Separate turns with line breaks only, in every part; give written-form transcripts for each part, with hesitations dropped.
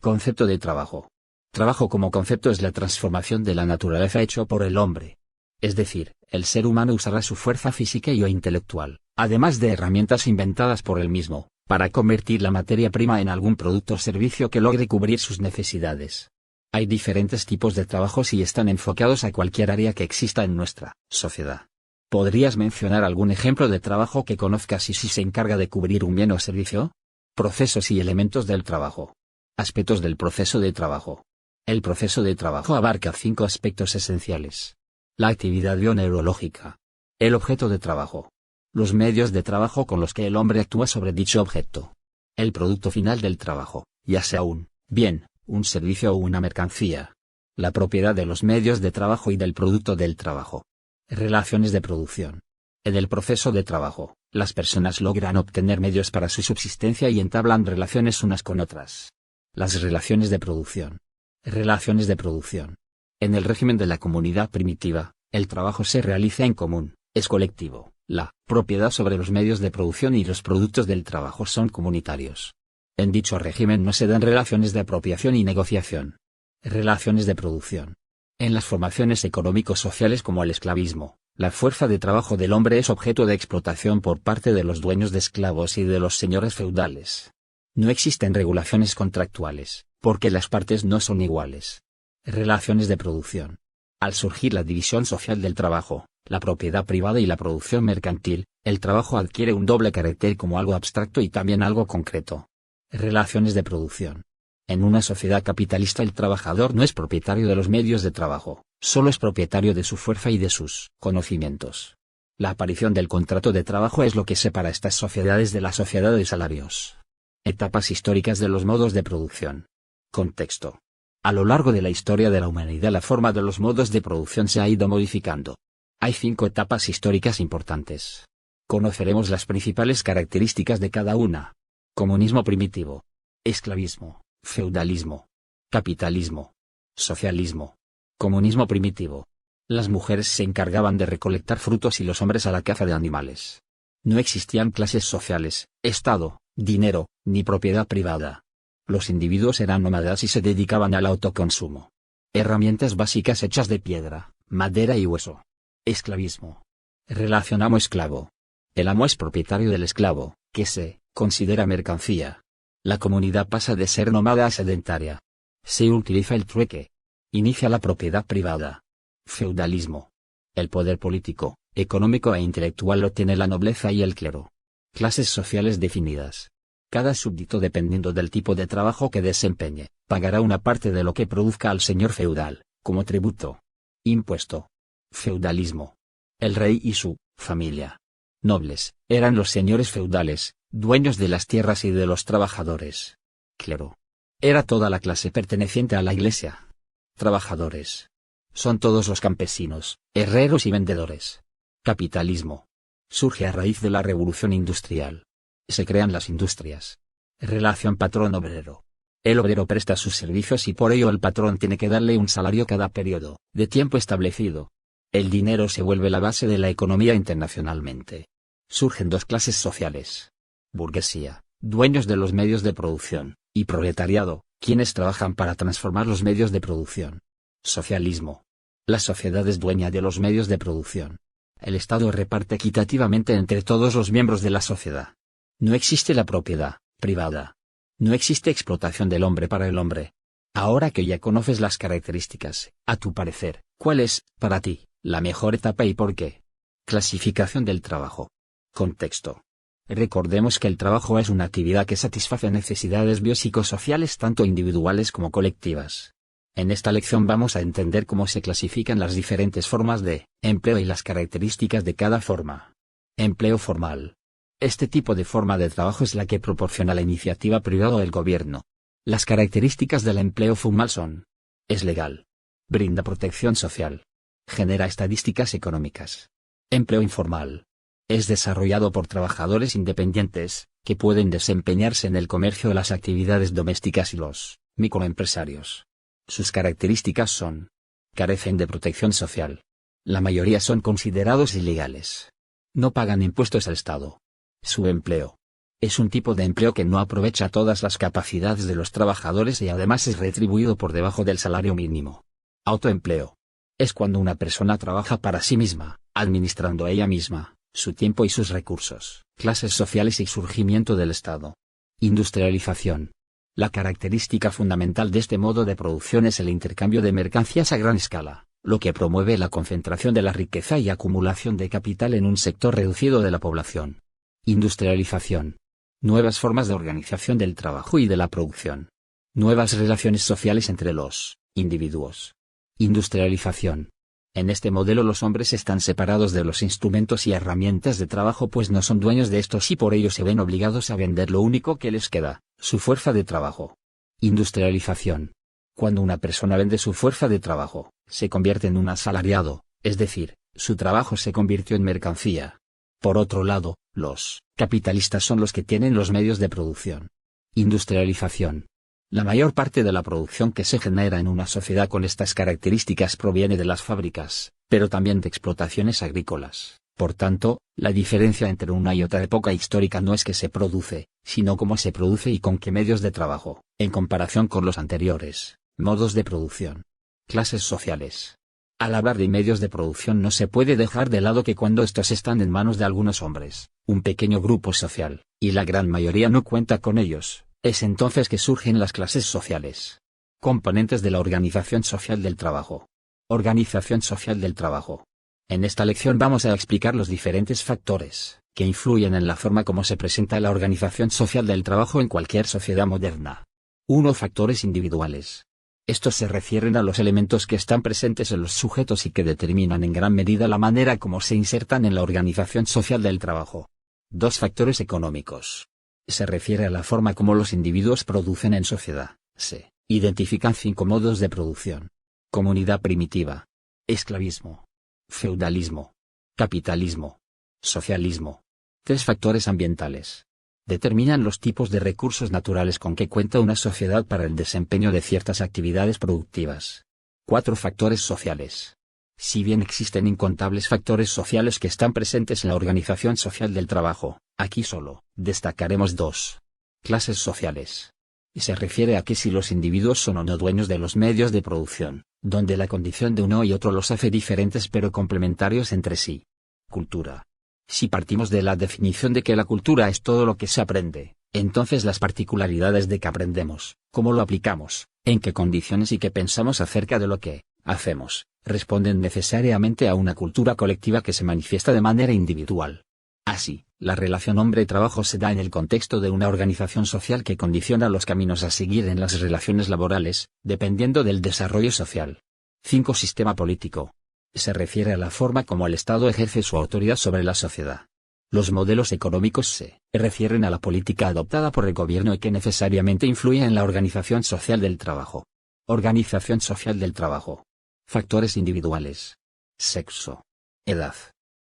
Concepto de trabajo. Trabajo como concepto es la transformación de la naturaleza hecho por el hombre. Es decir, el ser humano usará su fuerza física y o intelectual, además de herramientas inventadas por él mismo, para convertir la materia prima en algún producto o servicio que logre cubrir sus necesidades. Hay diferentes tipos de trabajos y están enfocados a cualquier área que exista en nuestra sociedad. ¿Podrías mencionar algún ejemplo de trabajo que conozcas y si se encarga de cubrir un bien o servicio? Procesos y elementos del trabajo. Aspectos del proceso de trabajo. El proceso de trabajo abarca 5 aspectos esenciales. La actividad bioneurológica. El objeto de trabajo. Los medios de trabajo con los que el hombre actúa sobre dicho objeto. El producto final del trabajo, ya sea un bien, un servicio o una mercancía. La propiedad de los medios de trabajo y del producto del trabajo. Relaciones de producción. En el proceso de trabajo, las personas logran obtener medios para su subsistencia y entablan relaciones unas con otras. Las relaciones de producción. Relaciones de producción. En el régimen de la comunidad primitiva, el trabajo se realiza en común, es colectivo. La propiedad sobre los medios de producción y los productos del trabajo son comunitarios. En dicho régimen no se dan relaciones de apropiación y negociación. Relaciones de producción. En las formaciones económico-sociales como el esclavismo, la fuerza de trabajo del hombre es objeto de explotación por parte de los dueños de esclavos y de los señores feudales. No existen regulaciones contractuales, porque las partes no son iguales. Relaciones de producción. Al surgir la división social del trabajo, la propiedad privada y la producción mercantil, el trabajo adquiere un doble carácter como algo abstracto y también algo concreto. Relaciones de producción. En una sociedad capitalista el trabajador no es propietario de los medios de trabajo, solo es propietario de su fuerza y de sus conocimientos. La aparición del contrato de trabajo es lo que separa estas sociedades de la sociedad de salarios. Etapas históricas de los modos de producción. Contexto. A lo largo de la historia de la humanidad la forma de los modos de producción se ha ido modificando. Hay 5 etapas históricas importantes. Conoceremos las principales características de cada una. Comunismo primitivo. Esclavismo. Feudalismo. Capitalismo. Socialismo. Comunismo primitivo. Las mujeres se encargaban de recolectar frutos y los hombres a la caza de animales. No existían clases sociales, estado, dinero, ni propiedad privada. Los individuos eran nómadas y se dedicaban al autoconsumo. Herramientas básicas hechas de piedra, madera y hueso. Esclavismo. Relación amo-esclavo. El amo es propietario del esclavo, que se considera mercancía. La comunidad pasa de ser nómada a sedentaria. Se utiliza el trueque. Inicia la propiedad privada. Feudalismo. El poder político, económico e intelectual lo tiene la nobleza y el clero. Clases sociales definidas. Cada súbdito, dependiendo del tipo de trabajo que desempeñe, pagará una parte de lo que produzca al señor feudal, como tributo. Impuesto. Feudalismo. El rey y su familia. Nobles, eran los señores feudales, dueños de las tierras y de los trabajadores. Clero. Era toda la clase perteneciente a la iglesia. Trabajadores. Son todos los campesinos, herreros y vendedores. Capitalismo. Surge a raíz de la revolución industrial. Se crean las industrias. Relación patrón-obrero. El obrero presta sus servicios y por ello el patrón tiene que darle un salario cada periodo de tiempo establecido. El dinero se vuelve la base de la economía internacionalmente. Surgen 2 clases sociales. Burguesía, dueños de los medios de producción, y proletariado, quienes trabajan para transformar los medios de producción. Socialismo. La sociedad es dueña de los medios de producción. El Estado reparte equitativamente entre todos los miembros de la sociedad. No existe la propiedad privada. No existe explotación del hombre para el hombre. Ahora que ya conoces las características, a tu parecer, ¿cuál es, para ti, la mejor etapa y por qué? Clasificación del trabajo. Contexto. Recordemos que el trabajo es una actividad que satisface necesidades biopsicosociales tanto individuales como colectivas. En esta lección vamos a entender cómo se clasifican las diferentes formas de empleo y las características de cada forma. Empleo formal. Este tipo de forma de trabajo es la que proporciona la iniciativa privada o el gobierno. Las características del empleo formal son: es legal. Brinda protección social. Genera estadísticas económicas. Empleo informal. Es desarrollado por trabajadores independientes, que pueden desempeñarse en el comercio o las actividades domésticas y los microempresarios. Sus características son: carecen de protección social. La mayoría son considerados ilegales. No pagan impuestos al Estado. Su empleo. Es un tipo de empleo que no aprovecha todas las capacidades de los trabajadores y además es retribuido por debajo del salario mínimo. Autoempleo. Es cuando una persona trabaja para sí misma, administrando ella misma su tiempo y sus recursos. Clases sociales y surgimiento del Estado. Industrialización. La característica fundamental de este modo de producción es el intercambio de mercancías a gran escala, lo que promueve la concentración de la riqueza y acumulación de capital en un sector reducido de la población. Industrialización. Nuevas formas de organización del trabajo y de la producción. Nuevas relaciones sociales entre los individuos. Industrialización. En este modelo los hombres están separados de los instrumentos y herramientas de trabajo pues no son dueños de estos y por ello se ven obligados a vender lo único que les queda, su fuerza de trabajo. Industrialización. Cuando una persona vende su fuerza de trabajo, se convierte en un asalariado, es decir, su trabajo se convirtió en mercancía. Por otro lado, los capitalistas son los que tienen los medios de producción. Industrialización. La mayor parte de la producción que se genera en una sociedad con estas características proviene de las fábricas, pero también de explotaciones agrícolas. Por tanto, la diferencia entre una y otra época histórica no es que se produce, sino cómo se produce y con qué medios de trabajo, en comparación con los anteriores modos de producción. Clases sociales. Al hablar de medios de producción no se puede dejar de lado que cuando estos están en manos de algunos hombres, un pequeño grupo social, y la gran mayoría no cuenta con ellos, es entonces que surgen las clases sociales. Componentes de la organización social del trabajo. Organización social del trabajo. En esta lección vamos a explicar los diferentes factores que influyen en la forma como se presenta la organización social del trabajo en cualquier sociedad moderna. 1. Factores individuales. Estos se refieren a los elementos que están presentes en los sujetos y que determinan en gran medida la manera como se insertan en la organización social del trabajo. 2. Factores económicos. Se refiere a la forma como los individuos producen en sociedad. Se identifican 5 modos de producción. Comunidad primitiva. Esclavismo. Feudalismo. Capitalismo. Socialismo. 3. Factores ambientales. Determinan los tipos de recursos naturales con que cuenta una sociedad para el desempeño de ciertas actividades productivas. 4. Factores sociales. Si bien existen incontables factores sociales que están presentes en la organización social del trabajo, aquí solo destacaremos 2. Clases sociales. Se refiere a que si los individuos son o no dueños de los medios de producción, donde la condición de uno y otro los hace diferentes pero complementarios entre sí. Cultura. Si partimos de la definición de que la cultura es todo lo que se aprende, entonces las particularidades de que aprendemos, cómo lo aplicamos, en qué condiciones y qué pensamos acerca de lo que hacemos, responden necesariamente a una cultura colectiva que se manifiesta de manera individual. Así, la relación hombre-trabajo se da en el contexto de una organización social que condiciona los caminos a seguir en las relaciones laborales, dependiendo del desarrollo social. 5. Sistema político. Se refiere a la forma como el Estado ejerce su autoridad sobre la sociedad. Los modelos económicos se refieren a la política adoptada por el gobierno y que necesariamente influye en la organización social del trabajo. Organización social del trabajo. Factores individuales. Sexo. Edad.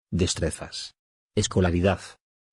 Destrezas. Escolaridad.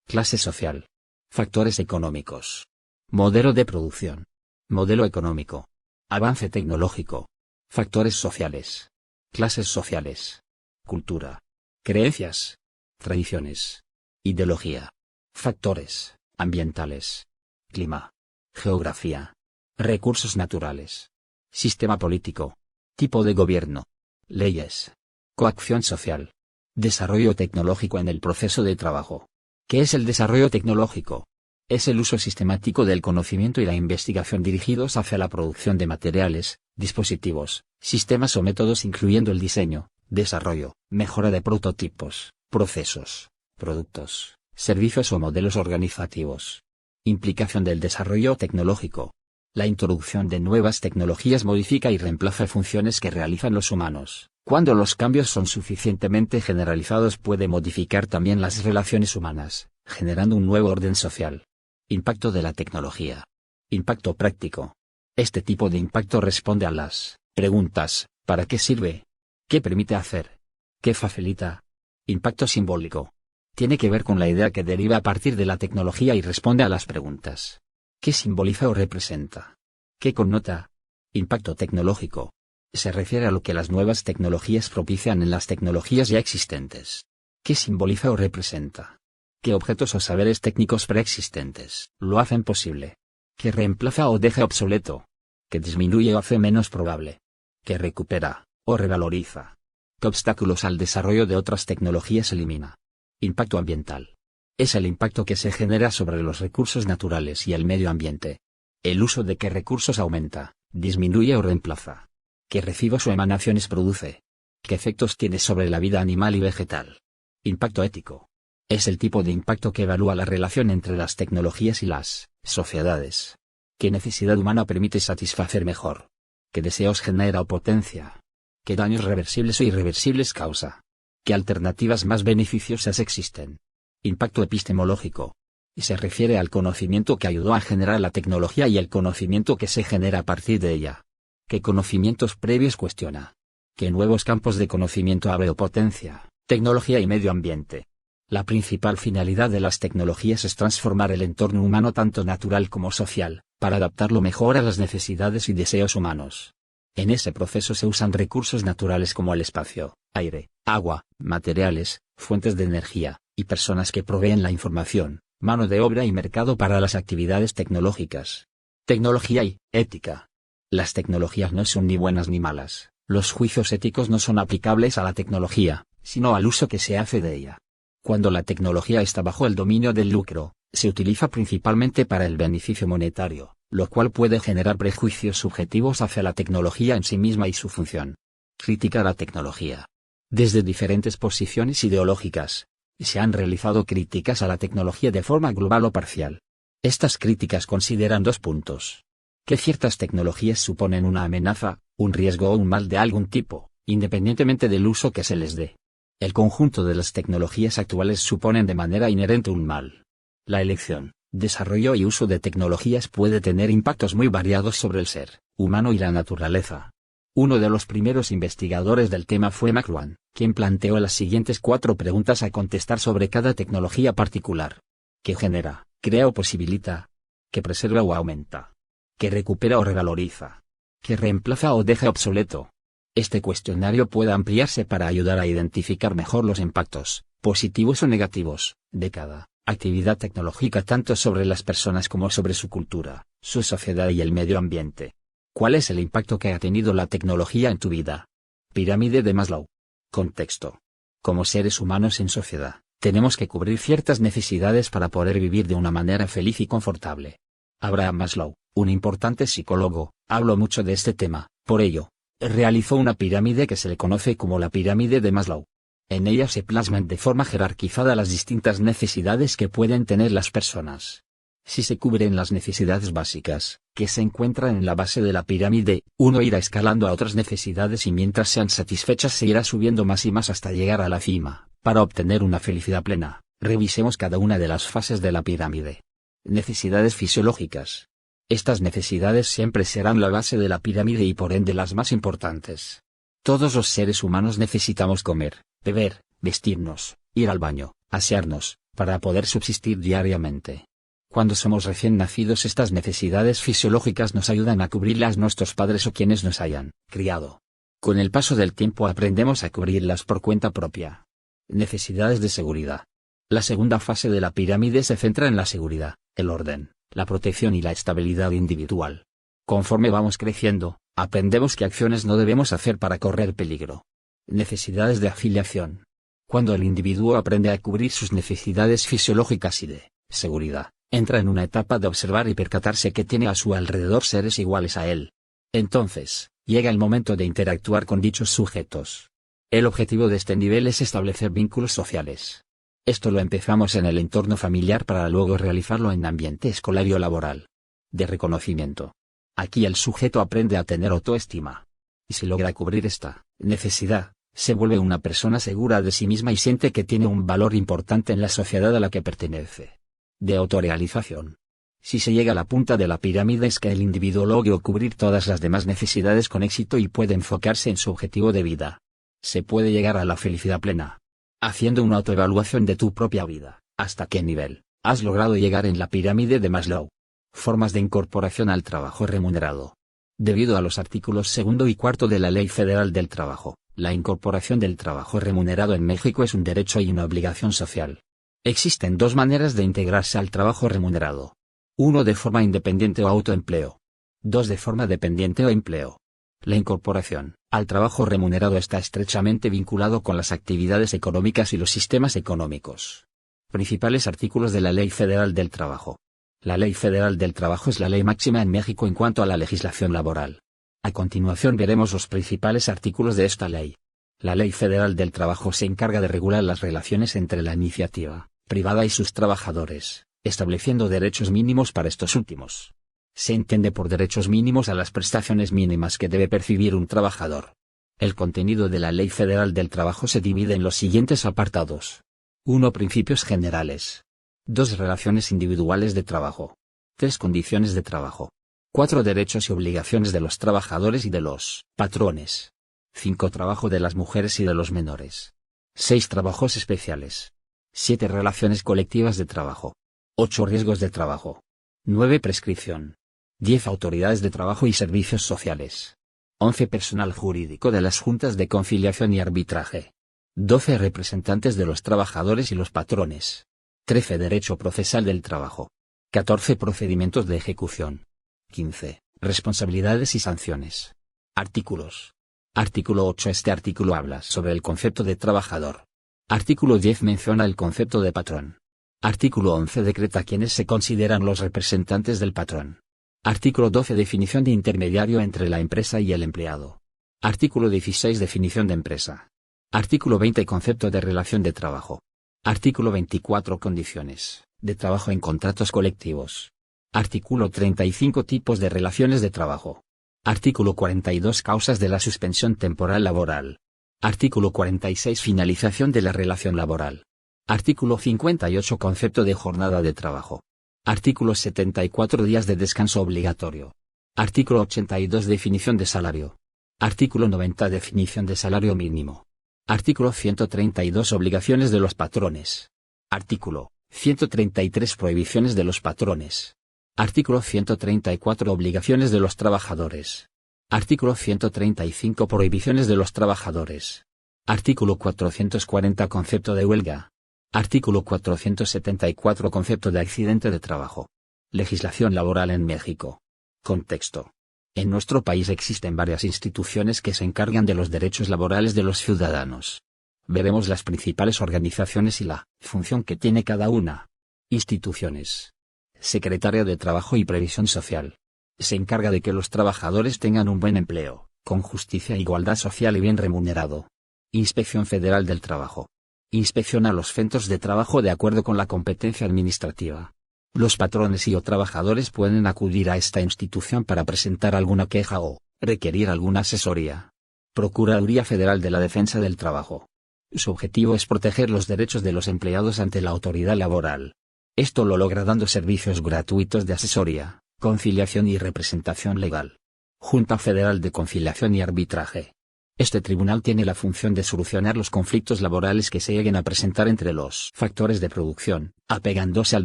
Clase social. Factores económicos. Modelo de producción. Modelo económico. Avance tecnológico. Factores sociales. Clases sociales. Cultura. Creencias. Tradiciones. Ideología. Factores ambientales. Clima. Geografía. Recursos naturales. Sistema político. Tipo de gobierno. Leyes. Coacción social. Desarrollo tecnológico en el proceso de trabajo. ¿Qué es el desarrollo tecnológico? Es el uso sistemático del conocimiento y la investigación dirigidos hacia la producción de materiales, dispositivos, sistemas o métodos incluyendo el diseño, desarrollo, mejora de prototipos, procesos, productos, servicios o modelos organizativos. Implicación del desarrollo tecnológico. La introducción de nuevas tecnologías modifica y reemplaza funciones que realizan los humanos. Cuando los cambios son suficientemente generalizados puede modificar también las relaciones humanas, generando un nuevo orden social. Impacto de la tecnología. Impacto práctico. Este tipo de impacto responde a las preguntas: ¿para qué sirve? ¿Qué permite hacer? ¿Qué facilita? Impacto simbólico. Tiene que ver con la idea que deriva a partir de la tecnología y responde a las preguntas: ¿qué simboliza o representa? ¿Qué connota? Impacto tecnológico. Se refiere a lo que las nuevas tecnologías propician en las tecnologías ya existentes. ¿Qué simboliza o representa? ¿Qué objetos o saberes técnicos preexistentes lo hacen posible? ¿Qué reemplaza o deja obsoleto? ¿Qué disminuye o hace menos probable? ¿Qué recupera o revaloriza? ¿Qué obstáculos al desarrollo de otras tecnologías elimina? Impacto ambiental. Es el impacto que se genera sobre los recursos naturales y el medio ambiente. El uso de qué recursos aumenta, disminuye o reemplaza. ¿Qué residuos o emanaciones produce? ¿Qué efectos tiene sobre la vida animal y vegetal? Impacto ético. Es el tipo de impacto que evalúa la relación entre las tecnologías y las sociedades. ¿Qué necesidad humana permite satisfacer mejor? ¿Qué deseos genera o potencia? ¿Qué daños reversibles o irreversibles causa? ¿Qué alternativas más beneficiosas existen? Impacto epistemológico. Y se refiere al conocimiento que ayudó a generar la tecnología y el conocimiento que se genera a partir de ella. ¿Qué conocimientos previos cuestiona? ¿Qué nuevos campos de conocimiento abre o potencia? Tecnología y medio ambiente. La principal finalidad de las tecnologías es transformar el entorno humano tanto natural como social, para adaptarlo mejor a las necesidades y deseos humanos. En ese proceso se usan recursos naturales como el espacio, aire, agua, materiales, fuentes de energía, y personas que proveen la información, mano de obra y mercado para las actividades tecnológicas. Tecnología y ética. Las tecnologías no son ni buenas ni malas, los juicios éticos no son aplicables a la tecnología, sino al uso que se hace de ella. Cuando la tecnología está bajo el dominio del lucro, se utiliza principalmente para el beneficio monetario, lo cual puede generar prejuicios subjetivos hacia la tecnología en sí misma y su función. Crítica a la tecnología. Desde diferentes posiciones ideológicas, se han realizado críticas a la tecnología de forma global o parcial. Estas críticas consideran dos puntos. Que ciertas tecnologías suponen una amenaza, un riesgo o un mal de algún tipo, independientemente del uso que se les dé. El conjunto de las tecnologías actuales suponen de manera inherente un mal. La elección, desarrollo y uso de tecnologías puede tener impactos muy variados sobre el ser humano y la naturaleza. Uno de los primeros investigadores del tema fue McLuhan, quien planteó las siguientes 4 preguntas a contestar sobre cada tecnología particular. ¿Qué genera, crea o posibilita? ¿Qué preserva o aumenta? ¿Qué recupera o revaloriza? ¿Qué reemplaza o deja obsoleto? Este cuestionario puede ampliarse para ayudar a identificar mejor los impactos, positivos o negativos, de cada actividad tecnológica tanto sobre las personas como sobre su cultura, su sociedad y el medio ambiente. ¿Cuál es el impacto que ha tenido la tecnología en tu vida? Pirámide de Maslow. Contexto. Como seres humanos en sociedad, tenemos que cubrir ciertas necesidades para poder vivir de una manera feliz y confortable. Abraham Maslow, un importante psicólogo, habló mucho de este tema, por ello, realizó una pirámide que se le conoce como la pirámide de Maslow. En ella se plasman de forma jerarquizada las distintas necesidades que pueden tener las personas. Si se cubren las necesidades básicas, que se encuentran en la base de la pirámide, uno irá escalando a otras necesidades y mientras sean satisfechas se irá subiendo más y más hasta llegar a la cima. Para obtener una felicidad plena, revisemos cada una de las fases de la pirámide. Necesidades fisiológicas. Estas necesidades siempre serán la base de la pirámide y por ende las más importantes. Todos los seres humanos necesitamos comer, beber, vestirnos, ir al baño, asearnos, para poder subsistir diariamente. Cuando somos recién nacidos estas necesidades fisiológicas nos ayudan a cubrirlas nuestros padres o quienes nos hayan criado. Con el paso del tiempo aprendemos a cubrirlas por cuenta propia. Necesidades de seguridad. La segunda fase de la pirámide se centra en la seguridad, el orden, la protección y la estabilidad individual. Conforme vamos creciendo, aprendemos qué acciones no debemos hacer para correr peligro. Necesidades de afiliación. Cuando el individuo aprende a cubrir sus necesidades fisiológicas y de seguridad, entra en una etapa de observar y percatarse que tiene a su alrededor seres iguales a él. Entonces, llega el momento de interactuar con dichos sujetos. El objetivo de este nivel es establecer vínculos sociales. Esto lo empezamos en el entorno familiar para luego realizarlo en ambiente escolar o laboral. De reconocimiento. Aquí el sujeto aprende a tener autoestima. Y si logra cubrir esta necesidad, se vuelve una persona segura de sí misma y siente que tiene un valor importante en la sociedad a la que pertenece. De autorrealización. Si se llega a la punta de la pirámide es que el individuo logra cubrir todas las demás necesidades con éxito y puede enfocarse en su objetivo de vida. Se puede llegar a la felicidad plena. Haciendo una autoevaluación de tu propia vida, ¿hasta qué nivel has logrado llegar en la pirámide de Maslow? Formas de incorporación al trabajo remunerado. Debido a los artículos 2 y 4 de la Ley Federal del Trabajo, la incorporación del trabajo remunerado en México es un derecho y una obligación social. Existen dos maneras de integrarse al trabajo remunerado. 1 de forma independiente o autoempleo. 2 de forma dependiente o empleo. La incorporación al trabajo remunerado está estrechamente vinculado con las actividades económicas y los sistemas económicos. Principales artículos de la Ley Federal del Trabajo. La Ley Federal del Trabajo es la ley máxima en México en cuanto a la legislación laboral. A continuación veremos los principales artículos de esta ley. La Ley Federal del Trabajo se encarga de regular las relaciones entre la iniciativa privada y sus trabajadores, estableciendo derechos mínimos para estos últimos. Se entiende por derechos mínimos a las prestaciones mínimas que debe percibir un trabajador. El contenido de la Ley Federal del Trabajo se divide en los siguientes apartados. 1. Principios generales. 2. Relaciones individuales de trabajo. 3. Condiciones de trabajo. 4. Derechos y obligaciones de los trabajadores y de los patrones. 5. Trabajo de las mujeres y de los menores. 6. Trabajos especiales. 7. Relaciones colectivas de trabajo. 8. Riesgos de trabajo. 9. Prescripción. 10. Autoridades de trabajo y servicios sociales. 11. Personal jurídico de las juntas de conciliación y arbitraje. 12. Representantes de los trabajadores y los patrones. 13. Derecho procesal del trabajo. 14. Procedimientos de ejecución. 15. Responsabilidades y sanciones. Artículos. Artículo 8. Este artículo habla sobre el concepto de trabajador. Artículo 10 menciona el concepto de patrón. Artículo 11 decreta quiénes se consideran los representantes del patrón. Artículo 12 definición de intermediario entre la empresa y el empleado. Artículo 16 definición de empresa. Artículo 20 concepto de relación de trabajo. Artículo 24 condiciones de trabajo en contratos colectivos. Artículo 35 tipos de relaciones de trabajo. Artículo 42 causas de la suspensión temporal laboral. Artículo 46 finalización de la relación laboral. Artículo 58 concepto de jornada de trabajo. Artículo 74 días de descanso obligatorio. Artículo 82 definición de salario. Artículo 90 definición de salario mínimo. Artículo 132 obligaciones de los patrones. Artículo 133 prohibiciones de los patrones. Artículo 134 obligaciones de los trabajadores. Artículo 135 prohibiciones de los trabajadores. Artículo 440 concepto de huelga. Artículo 474 concepto de accidente de trabajo. Legislación laboral en México. Contexto. En nuestro país existen varias instituciones que se encargan de los derechos laborales de los ciudadanos. Veremos las principales organizaciones y la función que tiene cada una. Instituciones. Secretaría de Trabajo y Previsión Social. Se encarga de que los trabajadores tengan un buen empleo, con justicia e igualdad social y bien remunerado. Inspección Federal del Trabajo. Inspecciona los centros de trabajo de acuerdo con la competencia administrativa. Los patrones y o trabajadores pueden acudir a esta institución para presentar alguna queja o requerir alguna asesoría. Procuraduría Federal de la Defensa del Trabajo. Su objetivo es proteger los derechos de los empleados ante la autoridad laboral. Esto lo logra dando servicios gratuitos de asesoría, conciliación y representación legal. Junta Federal de Conciliación y Arbitraje. Este tribunal tiene la función de solucionar los conflictos laborales que se lleguen a presentar entre los factores de producción, apegándose al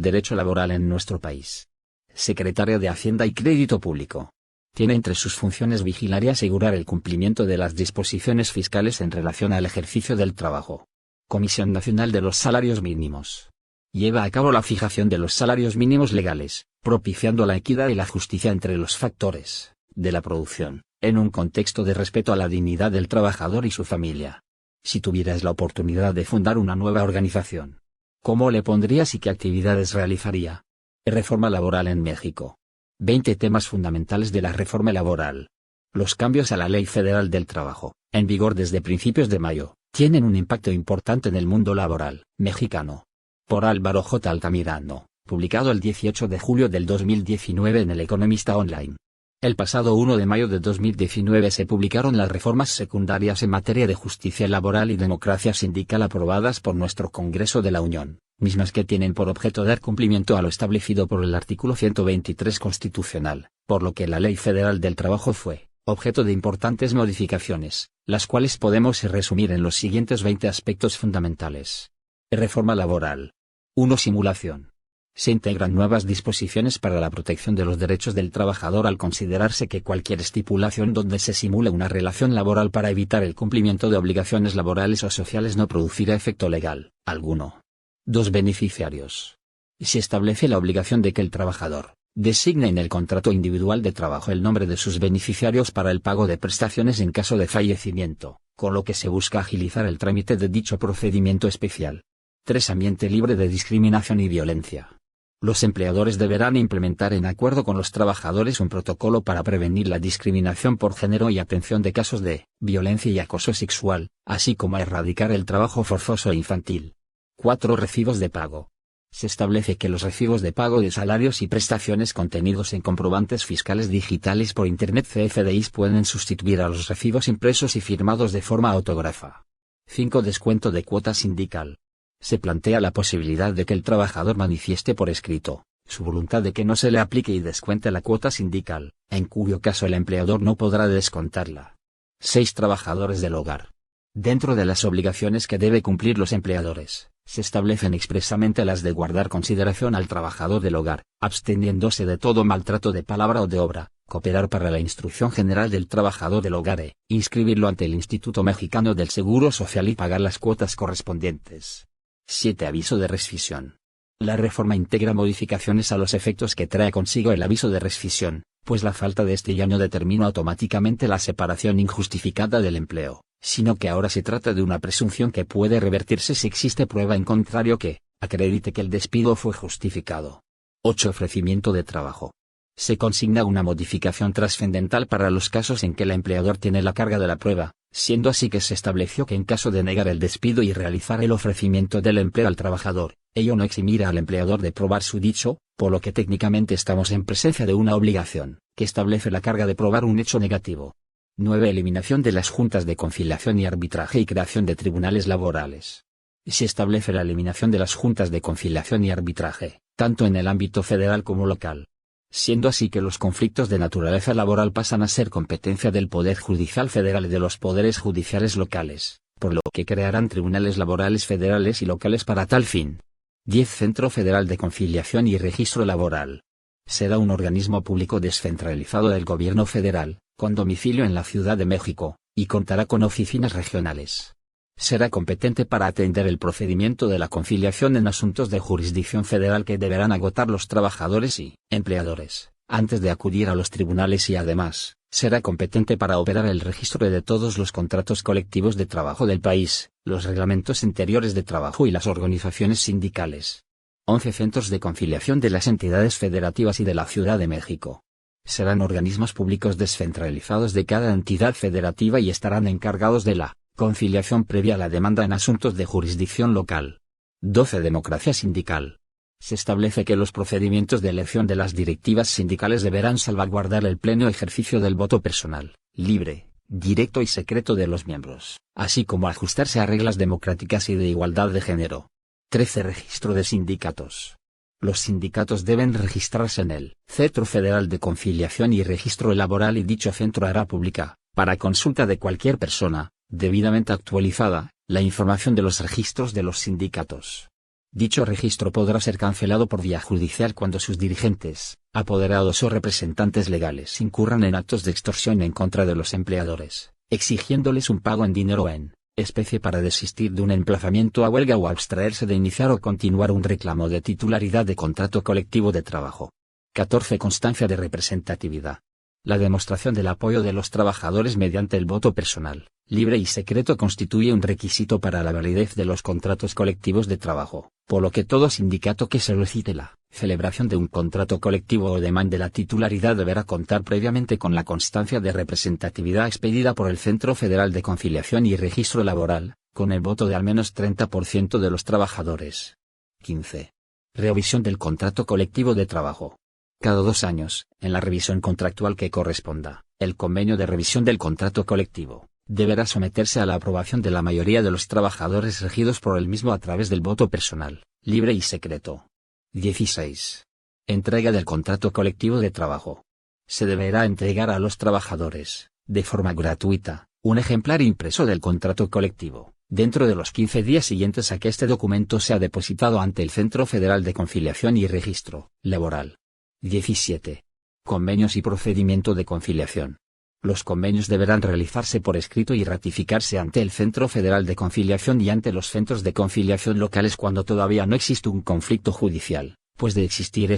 derecho laboral en nuestro país. Secretaría de Hacienda y Crédito Público. Tiene entre sus funciones vigilar y asegurar el cumplimiento de las disposiciones fiscales en relación al ejercicio del trabajo. Comisión Nacional de los Salarios Mínimos. Lleva a cabo la fijación de los salarios mínimos legales, propiciando la equidad y la justicia entre los factores de la producción, en un contexto de respeto a la dignidad del trabajador y su familia. Si tuvieras la oportunidad de fundar una nueva organización, ¿cómo le pondrías y qué actividades realizaría? Reforma laboral en México. 20 temas fundamentales de la reforma laboral. Los cambios a la Ley Federal del Trabajo, en vigor desde principios de mayo, tienen un impacto importante en el mundo laboral mexicano. Por Álvaro J. Altamirano, publicado el 18 de julio del 2019 en El Economista Online. El pasado 1 de mayo de 2019 se publicaron las reformas secundarias en materia de justicia laboral y democracia sindical aprobadas por nuestro Congreso de la Unión, mismas que tienen por objeto dar cumplimiento a lo establecido por el artículo 123 constitucional, por lo que la Ley Federal del Trabajo fue objeto de importantes modificaciones, las cuales podemos resumir en los siguientes 20 aspectos fundamentales. Reforma laboral. 1. Simulación. Se integran nuevas disposiciones para la protección de los derechos del trabajador al considerarse que cualquier estipulación donde se simule una relación laboral para evitar el cumplimiento de obligaciones laborales o sociales no producirá efecto legal alguno. 2 beneficiarios. Se establece la obligación de que el trabajador designe en el contrato individual de trabajo el nombre de sus beneficiarios para el pago de prestaciones en caso de fallecimiento, con lo que se busca agilizar el trámite de dicho procedimiento especial. 3. Ambiente libre de discriminación y violencia. Los empleadores deberán implementar en acuerdo con los trabajadores un protocolo para prevenir la discriminación por género y atención de casos de violencia y acoso sexual, así como erradicar el trabajo forzoso e infantil. 4. Recibos de pago. Se establece que los recibos de pago de salarios y prestaciones contenidos en comprobantes fiscales digitales por Internet CFDIs pueden sustituir a los recibos impresos y firmados de forma autógrafa. 5. Descuento de cuota sindical. Se plantea la posibilidad de que el trabajador manifieste por escrito su voluntad de que no se le aplique y descuente la cuota sindical, en cuyo caso el empleador no podrá descontarla. 6. Trabajadores del hogar. Dentro de las obligaciones que debe cumplir los empleadores, se establecen expresamente las de guardar consideración al trabajador del hogar, absteniéndose de todo maltrato de palabra o de obra, cooperar para la instrucción general del trabajador del hogar inscribirlo ante el Instituto Mexicano del Seguro Social y pagar las cuotas correspondientes. 7. Aviso de rescisión. La reforma integra modificaciones a los efectos que trae consigo el aviso de rescisión, pues la falta de este ya no determina automáticamente la separación injustificada del empleo, sino que ahora se trata de una presunción que puede revertirse si existe prueba en contrario que acredite que el despido fue justificado. 8. Ofrecimiento de trabajo. Se consigna una modificación trascendental para los casos en que el empleador tiene la carga de la prueba, siendo así que se estableció que en caso de negar el despido y realizar el ofrecimiento del empleo al trabajador, ello no eximirá al empleador de probar su dicho, por lo que técnicamente estamos en presencia de una obligación, que establece la carga de probar un hecho negativo. 9. Eliminación de las juntas de conciliación y arbitraje y creación de tribunales laborales. Se establece la eliminación de las juntas de conciliación y arbitraje, tanto en el ámbito federal como local, siendo así que los conflictos de naturaleza laboral pasan a ser competencia del Poder Judicial Federal y de los poderes judiciales locales, por lo que crearán tribunales laborales federales y locales para tal fin. 10. Centro Federal de Conciliación y Registro Laboral. Será un organismo público descentralizado del gobierno federal, con domicilio en la Ciudad de México, y contará con oficinas regionales. Será competente para atender el procedimiento de la conciliación en asuntos de jurisdicción federal que deberán agotar los trabajadores y empleadores, antes de acudir a los tribunales y además, será competente para operar el registro de todos los contratos colectivos de trabajo del país, los reglamentos interiores de trabajo y las organizaciones sindicales. 11. Centros de conciliación de las entidades federativas y de la Ciudad de México. Serán organismos públicos descentralizados de cada entidad federativa y estarán encargados de la conciliación previa a la demanda en asuntos de jurisdicción local. 12. Democracia sindical. Se establece que los procedimientos de elección de las directivas sindicales deberán salvaguardar el pleno ejercicio del voto personal, libre, directo y secreto de los miembros, así como ajustarse a reglas democráticas y de igualdad de género. 13. Registro de sindicatos. Los sindicatos deben registrarse en el Centro Federal de Conciliación y Registro Laboral y dicho centro hará pública, para consulta de cualquier persona, debidamente actualizada, la información de los registros de los sindicatos. Dicho registro podrá ser cancelado por vía judicial cuando sus dirigentes, apoderados o representantes legales incurran en actos de extorsión en contra de los empleadores, exigiéndoles un pago en dinero o en especie para desistir de un emplazamiento a huelga o abstraerse de iniciar o continuar un reclamo de titularidad de contrato colectivo de trabajo. 14. Constancia de representatividad. La demostración del apoyo de los trabajadores mediante el voto personal, libre y secreto constituye un requisito para la validez de los contratos colectivos de trabajo, por lo que todo sindicato que solicite la celebración de un contrato colectivo o demande la titularidad deberá contar previamente con la constancia de representatividad expedida por el Centro Federal de Conciliación y Registro Laboral, con el voto de al menos 30% de los trabajadores. 15. Revisión del contrato colectivo de trabajo. Cada 2 años, en la revisión contractual que corresponda, el convenio de revisión del contrato colectivo deberá someterse a la aprobación de la mayoría de los trabajadores regidos por el mismo a través del voto personal, libre y secreto. 16. Entrega del contrato colectivo de trabajo. Se deberá entregar a los trabajadores, de forma gratuita, un ejemplar impreso del contrato colectivo, dentro de los 15 días siguientes a que este documento sea depositado ante el Centro Federal de Conciliación y Registro Laboral. 17. Convenios y procedimiento de conciliación. Los convenios deberán realizarse por escrito y ratificarse ante el Centro Federal de Conciliación y ante los centros de conciliación locales cuando todavía no existe un conflicto judicial, pues de existir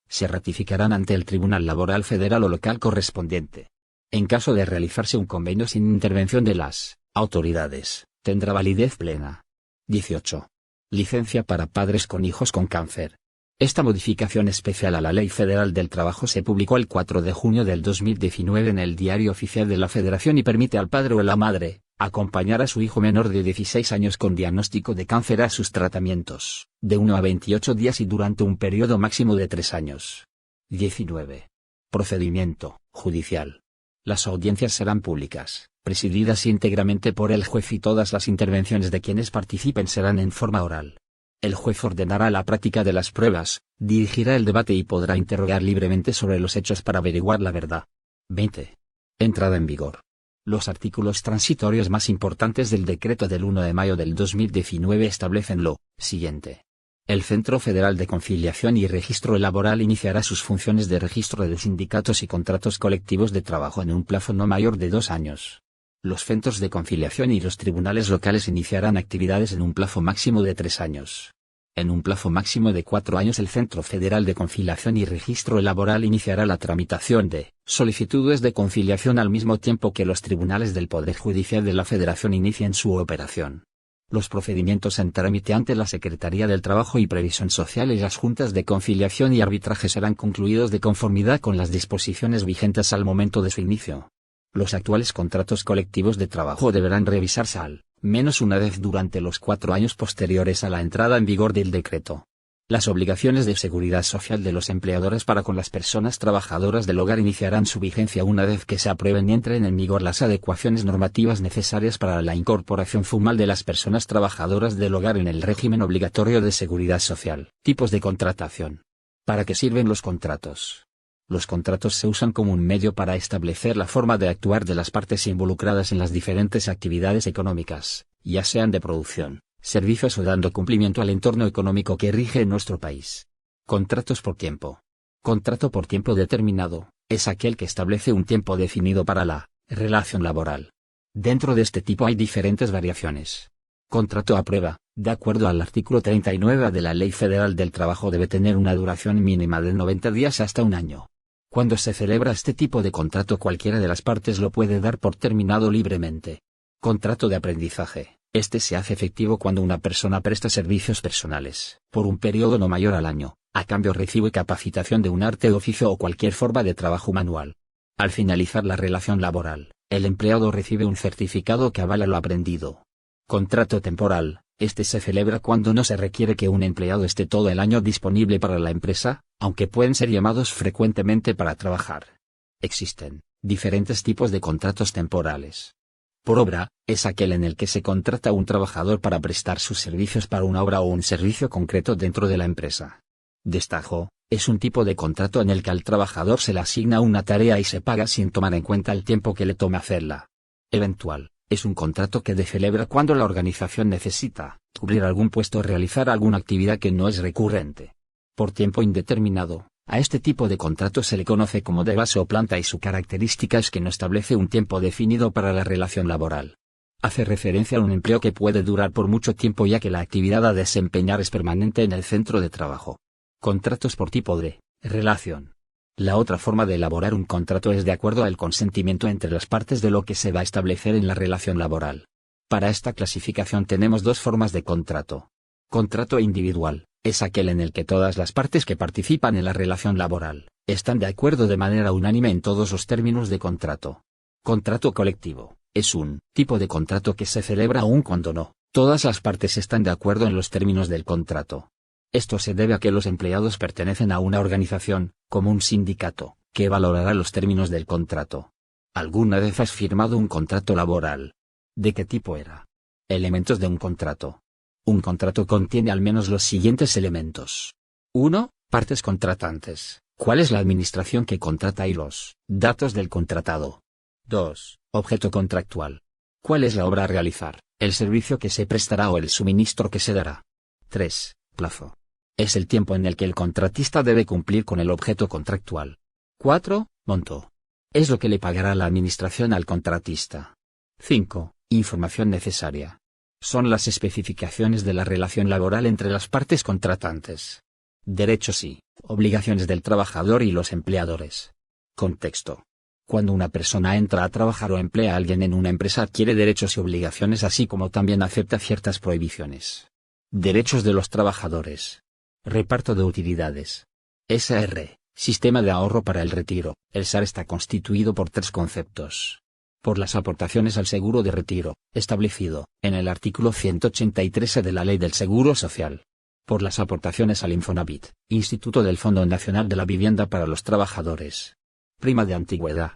se ratificarán ante el Tribunal Laboral Federal o local correspondiente. En caso de realizarse un convenio sin intervención de las autoridades, tendrá validez plena. 18. Licencia para padres con hijos con cáncer. Esta modificación especial a la Ley Federal del Trabajo se publicó el 4 de junio del 2019 en el Diario Oficial de la Federación y permite al padre o la madre acompañar a su hijo menor de 16 años con diagnóstico de cáncer a sus tratamientos, de 1 a 28 días y durante un periodo máximo de 3 años. 19. Procedimiento judicial. Las audiencias serán públicas, presididas íntegramente por el juez y todas las intervenciones de quienes participen serán en forma oral. El juez ordenará la práctica de las pruebas, dirigirá el debate y podrá interrogar libremente sobre los hechos para averiguar la verdad. 20. Entrada en vigor. Los artículos transitorios más importantes del decreto del 1 de mayo del 2019 establecen lo siguiente. El Centro Federal de Conciliación y Registro Laboral iniciará sus funciones de registro de sindicatos y contratos colectivos de trabajo en un plazo no mayor de 2 años. Los centros de conciliación y los tribunales locales iniciarán actividades en un plazo máximo de 3 años. En un plazo máximo de 4 años el Centro Federal de Conciliación y Registro Laboral iniciará la tramitación de solicitudes de conciliación al mismo tiempo que los tribunales del Poder Judicial de la Federación inicien su operación. Los procedimientos en trámite ante la Secretaría del Trabajo y Previsión Social y las juntas de conciliación y arbitraje serán concluidos de conformidad con las disposiciones vigentes al momento de su inicio. Los actuales contratos colectivos de trabajo deberán revisarse al menos una vez durante los 4 años posteriores a la entrada en vigor del decreto. Las obligaciones de seguridad social de los empleadores para con las personas trabajadoras del hogar iniciarán su vigencia una vez que se aprueben y entren en vigor las adecuaciones normativas necesarias para la incorporación formal de las personas trabajadoras del hogar en el régimen obligatorio de seguridad social. Tipos de contratación. ¿Para qué sirven los contratos? Los contratos se usan como un medio para establecer la forma de actuar de las partes involucradas en las diferentes actividades económicas, ya sean de producción, servicios o dando cumplimiento al entorno económico que rige en nuestro país. Contratos por tiempo. Contrato por tiempo determinado, es aquel que establece un tiempo definido para la relación laboral. Dentro de este tipo hay diferentes variaciones. Contrato a prueba, de acuerdo al artículo 39 de la Ley Federal del Trabajo debe tener una duración mínima de 90 días hasta un año. Cuando se celebra este tipo de contrato cualquiera de las partes lo puede dar por terminado libremente. Contrato de aprendizaje. Este se hace efectivo cuando una persona presta servicios personales, por un periodo no mayor al año, a cambio recibe capacitación de un arte, oficio o cualquier forma de trabajo manual. Al finalizar la relación laboral, el empleado recibe un certificado que avala lo aprendido. Contrato temporal. Este se celebra cuando no se requiere que un empleado esté todo el año disponible para la empresa, aunque pueden ser llamados frecuentemente para trabajar. Existen diferentes tipos de contratos temporales. Por obra, es aquel en el que se contrata a un trabajador para prestar sus servicios para una obra o un servicio concreto dentro de la empresa. Destajo, es un tipo de contrato en el que al trabajador se le asigna una tarea y se paga sin tomar en cuenta el tiempo que le tome hacerla. Eventual. Es un contrato que se celebra cuando la organización necesita cubrir algún puesto o realizar alguna actividad que no es recurrente. Por tiempo indeterminado, a este tipo de contrato se le conoce como de base o planta y su característica es que no establece un tiempo definido para la relación laboral. Hace referencia a un empleo que puede durar por mucho tiempo ya que la actividad a desempeñar es permanente en el centro de trabajo. Contratos por tipo de relación. La otra forma de elaborar un contrato es de acuerdo al consentimiento entre las partes de lo que se va a establecer en la relación laboral. Para esta clasificación tenemos dos formas de contrato. Contrato individual, es aquel en el que todas las partes que participan en la relación laboral, están de acuerdo de manera unánime en todos los términos de contrato. Contrato colectivo, es un tipo de contrato que se celebra aun cuando no todas las partes están de acuerdo en los términos del contrato. Esto se debe a que los empleados pertenecen a una organización, como un sindicato, que valorará los términos del contrato. ¿Alguna vez has firmado un contrato laboral? ¿De qué tipo era? Elementos de un contrato. Un contrato contiene al menos los siguientes elementos. 1. Partes contratantes. ¿Cuál es la administración que contrata y los datos del contratado? 2. Objeto contractual. ¿Cuál es la obra a realizar, el servicio que se prestará o el suministro que se dará? 3. Plazo. Es el tiempo en el que el contratista debe cumplir con el objeto contractual. 4. Monto. Es lo que le pagará la administración al contratista. 5. Información necesaria. Son las especificaciones de la relación laboral entre las partes contratantes. Derechos y obligaciones del trabajador y los empleadores. Contexto. Cuando una persona entra a trabajar o emplea a alguien en una empresa adquiere derechos y obligaciones así como también acepta ciertas prohibiciones. Derechos de los trabajadores. Reparto de utilidades. SR, Sistema de ahorro para el retiro. El SAR está constituido por tres conceptos. Por las aportaciones al seguro de retiro, establecido en el artículo 183 de la Ley del Seguro Social. Por las aportaciones al Infonavit, Instituto del Fondo Nacional de la Vivienda para los Trabajadores. Prima de antigüedad.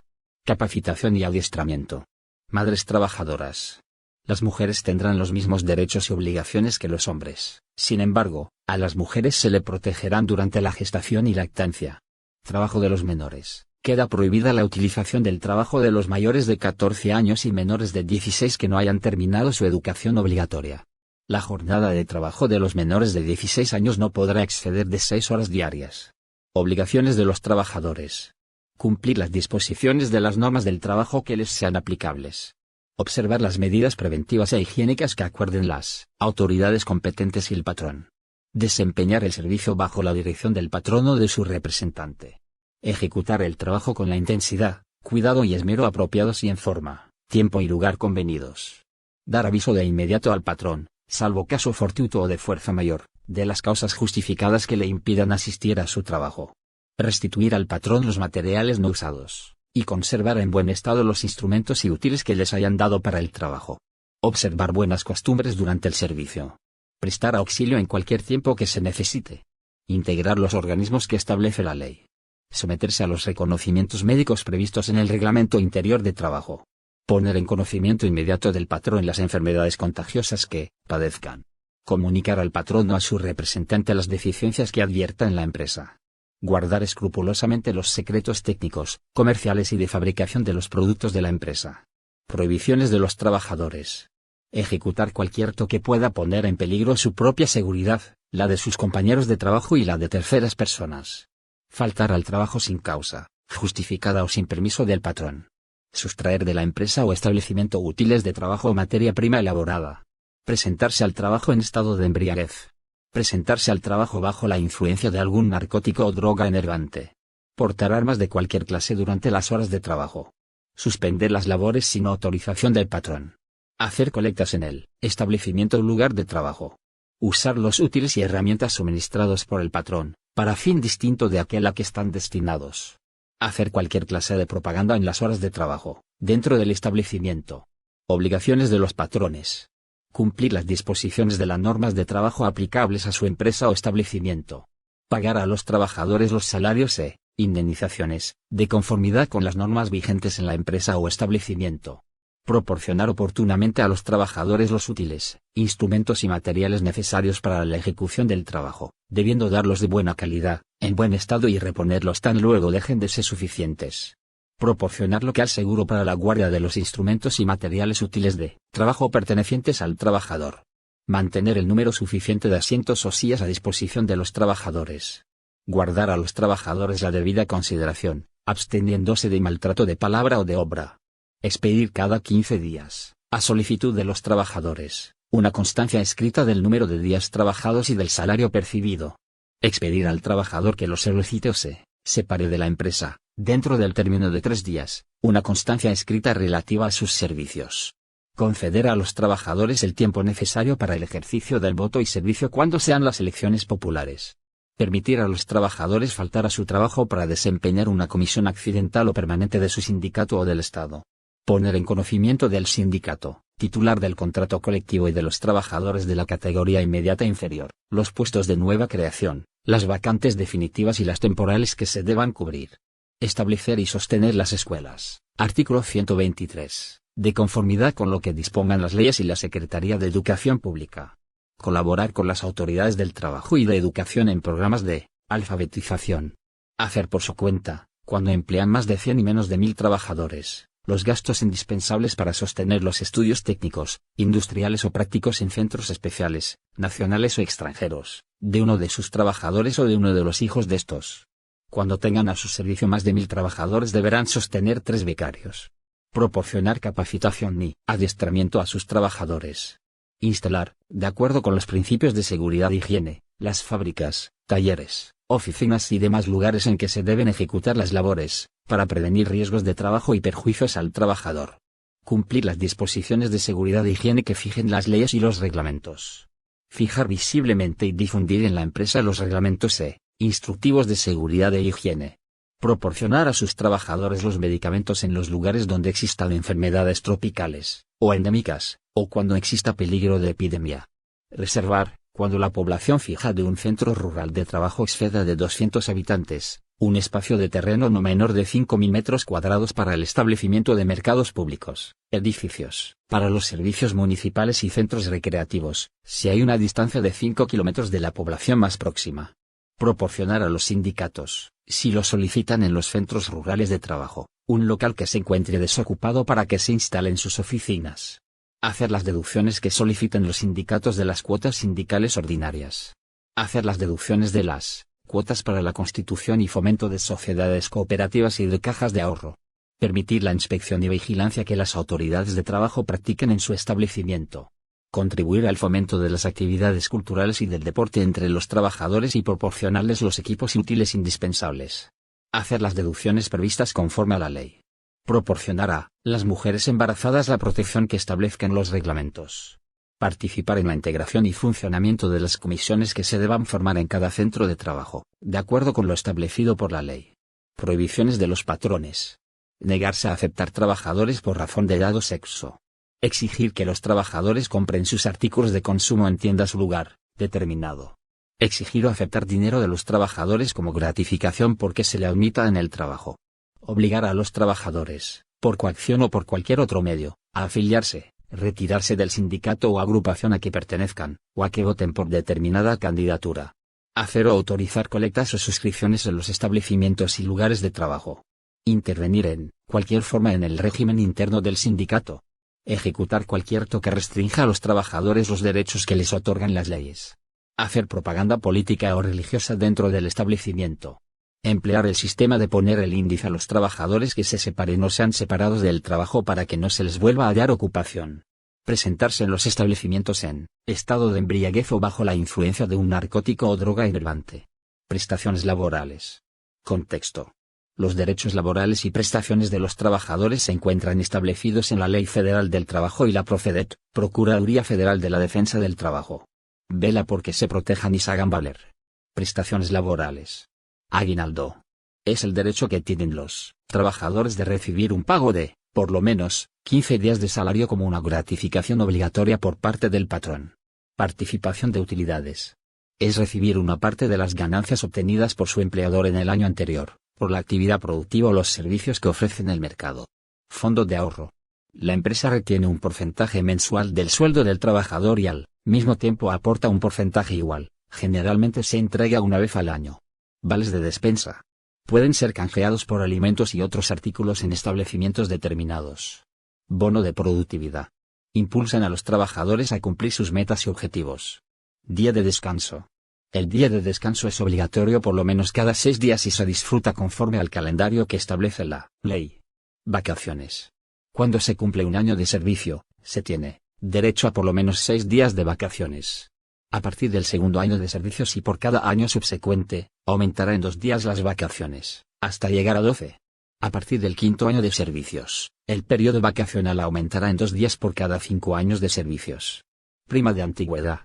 Capacitación y adiestramiento. Madres trabajadoras. Las mujeres tendrán los mismos derechos y obligaciones que los hombres. Sin embargo, a las mujeres se le protegerán durante la gestación y lactancia. Trabajo de los menores. Queda prohibida la utilización del trabajo de los mayores de 14 años y menores de 16 que no hayan terminado su educación obligatoria. La jornada de trabajo de los menores de 16 años no podrá exceder de 6 horas diarias. Obligaciones de los trabajadores. Cumplir las disposiciones de las normas del trabajo que les sean aplicables. Observar las medidas preventivas e higiénicas que acuerden las autoridades competentes y el patrón. Desempeñar el servicio bajo la dirección del patrón o de su representante. Ejecutar el trabajo con la intensidad, cuidado y esmero apropiados y en forma, tiempo y lugar convenidos. Dar aviso de inmediato al patrón, salvo caso fortuito o de fuerza mayor, de las causas justificadas que le impidan asistir a su trabajo. Restituir al patrón los materiales no usados, y conservar en buen estado los instrumentos y útiles que les hayan dado para el trabajo. Observar buenas costumbres durante el servicio. Prestar auxilio en cualquier tiempo que se necesite. Integrar los organismos que establece la ley. Someterse a los reconocimientos médicos previstos en el Reglamento Interior de Trabajo. Poner en conocimiento inmediato del patrón las enfermedades contagiosas que padezcan. Comunicar al patrón o a su representante las deficiencias que advierta en la empresa. Guardar escrupulosamente los secretos técnicos, comerciales y de fabricación de los productos de la empresa. Prohibiciones de los trabajadores. Ejecutar cualquier acto que pueda poner en peligro su propia seguridad, la de sus compañeros de trabajo y la de terceras personas. Faltar al trabajo sin causa, justificada o sin permiso del patrón. Sustraer de la empresa o establecimiento útiles de trabajo o materia prima elaborada. Presentarse al trabajo en estado de embriaguez. Presentarse al trabajo bajo la influencia de algún narcótico o droga enervante. Portar armas de cualquier clase durante las horas de trabajo. Suspender las labores sin autorización del patrón. Hacer colectas en el establecimiento o lugar de trabajo. Usar los útiles y herramientas suministrados por el patrón, para fin distinto de aquel a que están destinados. Hacer cualquier clase de propaganda en las horas de trabajo, dentro del establecimiento. Obligaciones de los patrones. Cumplir las disposiciones de las normas de trabajo aplicables a su empresa o establecimiento. Pagar a los trabajadores los salarios e indemnizaciones, de conformidad con las normas vigentes en la empresa o establecimiento. Proporcionar oportunamente a los trabajadores los útiles, instrumentos y materiales necesarios para la ejecución del trabajo, debiendo darlos de buena calidad, en buen estado y reponerlos tan luego dejen de ser suficientes. Proporcionar local seguro para la guardia de los instrumentos y materiales útiles de trabajo pertenecientes al trabajador. Mantener el número suficiente de asientos o sillas a disposición de los trabajadores. Guardar a los trabajadores la debida consideración, absteniéndose de maltrato de palabra o de obra. Expedir cada 15 días, a solicitud de los trabajadores, una constancia escrita del número de días trabajados y del salario percibido. Expedir al trabajador que lo solicite o se separe de la empresa, dentro del término de 3 días, una constancia escrita relativa a sus servicios. Conceder a los trabajadores el tiempo necesario para el ejercicio del voto y servicio cuando sean las elecciones populares. Permitir a los trabajadores faltar a su trabajo para desempeñar una comisión accidental o permanente de su sindicato o del Estado. Poner en conocimiento del sindicato, titular del contrato colectivo y de los trabajadores de la categoría inmediata inferior, los puestos de nueva creación, las vacantes definitivas y las temporales que se deban cubrir. Establecer y sostener las escuelas. Artículo 123. De conformidad con lo que dispongan las leyes y la Secretaría de Educación Pública. Colaborar con las autoridades del trabajo y de educación en programas de alfabetización. Hacer por su cuenta, cuando emplean más de 100 y menos de 1000 trabajadores, los gastos indispensables para sostener los estudios técnicos, industriales o prácticos en centros especiales, nacionales o extranjeros, de uno de sus trabajadores o de uno de los hijos de estos. Cuando tengan a su servicio más de 1000 trabajadores deberán sostener 3 becarios. Proporcionar capacitación y adiestramiento a sus trabajadores. Instalar, de acuerdo con los principios de seguridad e higiene, las fábricas, talleres, oficinas y demás lugares en que se deben ejecutar las labores, para prevenir riesgos de trabajo y perjuicios al trabajador. Cumplir las disposiciones de seguridad e higiene que fijen las leyes y los reglamentos. Fijar visiblemente y difundir en la empresa los reglamentos instructivos de seguridad e higiene. Proporcionar a sus trabajadores los medicamentos en los lugares donde existan enfermedades tropicales, o endémicas, o cuando exista peligro de epidemia. Reservar, cuando la población fija de un centro rural de trabajo exceda de 200 habitantes, un espacio de terreno no menor de 5.000 metros cuadrados para el establecimiento de mercados públicos, edificios, para los servicios municipales y centros recreativos, si hay una distancia de 5 kilómetros de la población más próxima. Proporcionar a los sindicatos, si lo solicitan en los centros rurales de trabajo, un local que se encuentre desocupado para que se instalen sus oficinas. Hacer las deducciones que soliciten los sindicatos de las cuotas sindicales ordinarias. Hacer las deducciones de las cuotas para la constitución y fomento de sociedades cooperativas y de cajas de ahorro. Permitir la inspección y vigilancia que las autoridades de trabajo practiquen en su establecimiento. Contribuir al fomento de las actividades culturales y del deporte entre los trabajadores y proporcionarles los equipos útiles indispensables. Hacer las deducciones previstas conforme a la ley. Proporcionar a las mujeres embarazadas la protección que establezcan los reglamentos. Participar en la integración y funcionamiento de las comisiones que se deban formar en cada centro de trabajo, de acuerdo con lo establecido por la ley. Prohibiciones de los patrones. Negarse a aceptar trabajadores por razón de edad o sexo. Exigir que los trabajadores compren sus artículos de consumo en tiendas o lugar determinado. Exigir o aceptar dinero de los trabajadores como gratificación porque se le admita en el trabajo. Obligar a los trabajadores, por coacción o por cualquier otro medio, a afiliarse, retirarse del sindicato o agrupación a que pertenezcan, o a que voten por determinada candidatura. Hacer o autorizar colectas o suscripciones en los establecimientos y lugares de trabajo. Intervenir en cualquier forma en el régimen interno del sindicato. Ejecutar cualquier acto que restrinja a los trabajadores los derechos que les otorgan las leyes. Hacer propaganda política o religiosa dentro del establecimiento. Emplear el sistema de poner el índice a los trabajadores que se separen o sean separados del trabajo para que no se les vuelva a hallar ocupación. Presentarse en los establecimientos en estado de embriaguez o bajo la influencia de un narcótico o droga enervante. Prestaciones laborales. Contexto. Los derechos laborales y prestaciones de los trabajadores se encuentran establecidos en la Ley Federal del Trabajo y la Profedet, Procuraduría Federal de la Defensa del Trabajo. Vela porque se protejan y se hagan valer. Prestaciones laborales. Aguinaldo. Es el derecho que tienen los trabajadores de recibir un pago de, por lo menos, 15 días de salario como una gratificación obligatoria por parte del patrón. Participación de utilidades. Es recibir una parte de las ganancias obtenidas por su empleador en el año anterior, por la actividad productiva o los servicios que ofrece en el mercado. Fondo de ahorro. La empresa retiene un porcentaje mensual del sueldo del trabajador y al mismo tiempo aporta un porcentaje igual, generalmente se entrega una vez al año. Vales de despensa. Pueden ser canjeados por alimentos y otros artículos en establecimientos determinados. Bono de productividad. Impulsan a los trabajadores a cumplir sus metas y objetivos. Día de descanso. El día de descanso es obligatorio por lo menos cada 6 días y se disfruta conforme al calendario que establece la ley. Vacaciones. Cuando se cumple un año de servicio, se tiene derecho a por lo menos 6 días de vacaciones. A partir del segundo año de servicios y por cada año subsecuente, aumentará en 2 días las vacaciones, hasta llegar a 12. A partir del quinto año de servicios, el periodo vacacional aumentará en 2 días por cada 5 años de servicios. Prima de antigüedad.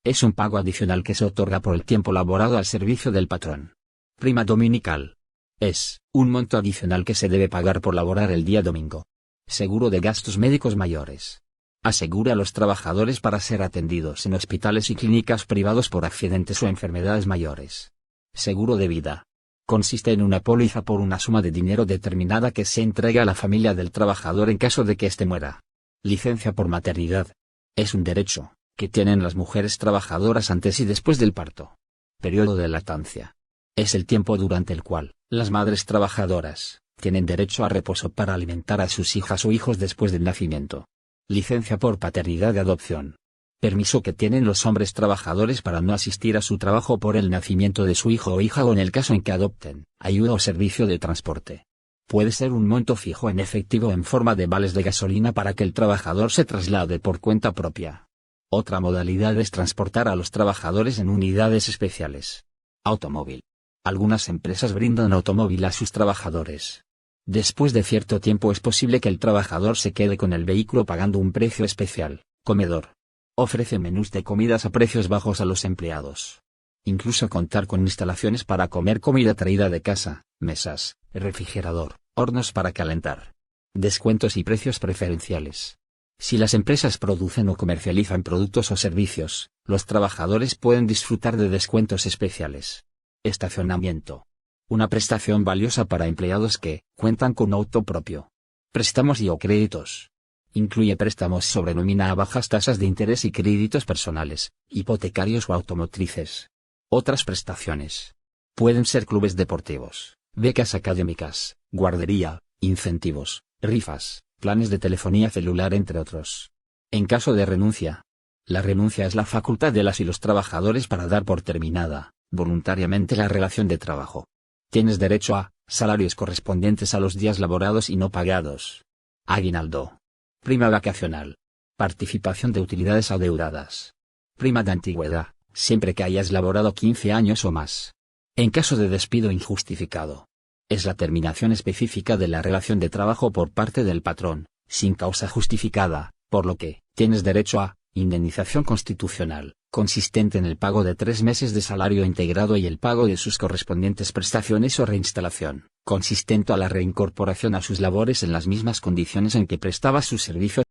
Es un pago adicional que se otorga por el tiempo laborado al servicio del patrón. Prima dominical. Es un monto adicional que se debe pagar por laborar el día domingo. Seguro de gastos médicos mayores. Asegura a los trabajadores para ser atendidos en hospitales y clínicas privados por accidentes o enfermedades mayores. Seguro de vida. Consiste en una póliza por una suma de dinero determinada que se entrega a la familia del trabajador en caso de que éste muera. Licencia por maternidad. Es un derecho que tienen las mujeres trabajadoras antes y después del parto. Periodo de lactancia. Es el tiempo durante el cual las madres trabajadoras tienen derecho a reposo para alimentar a sus hijas o hijos después del nacimiento. Licencia por paternidad de adopción. Permiso que tienen los hombres trabajadores para no asistir a su trabajo por el nacimiento de su hijo o hija o en el caso en que adopten, ayuda o servicio de transporte. Puede ser un monto fijo en efectivo en forma de vales de gasolina para que el trabajador se traslade por cuenta propia. Otra modalidad es transportar a los trabajadores en unidades especiales. Automóvil. Algunas empresas brindan automóvil a sus trabajadores. Después de cierto tiempo es posible que el trabajador se quede con el vehículo pagando un precio especial. Comedor. Ofrece menús de comidas a precios bajos a los empleados. Incluso contar con instalaciones para comer comida traída de casa, mesas, refrigerador, hornos para calentar. Descuentos y precios preferenciales. Si las empresas producen o comercializan productos o servicios, los trabajadores pueden disfrutar de descuentos especiales. Estacionamiento. Una prestación valiosa para empleados que cuentan con auto propio. Préstamos y o créditos. Incluye préstamos sobre nómina a bajas tasas de interés y créditos personales, hipotecarios o automotrices. Otras prestaciones. Pueden ser clubes deportivos, becas académicas, guardería, incentivos, rifas, planes de telefonía celular entre otros. En caso de renuncia. La renuncia es la facultad de las y los trabajadores para dar por terminada, voluntariamente la relación de trabajo. Tienes derecho a salarios correspondientes a los días laborados y no pagados. Aguinaldo. Prima vacacional. Participación de utilidades adeudadas. Prima de antigüedad, siempre que hayas laborado 15 años o más. En caso de despido injustificado. Es la terminación específica de la relación de trabajo por parte del patrón, sin causa justificada, por lo que tienes derecho a indemnización constitucional, consistente en el pago de 3 meses de salario integrado y el pago de sus correspondientes prestaciones o reinstalación, consistente a la reincorporación a sus labores en las mismas condiciones en que prestaba su servicio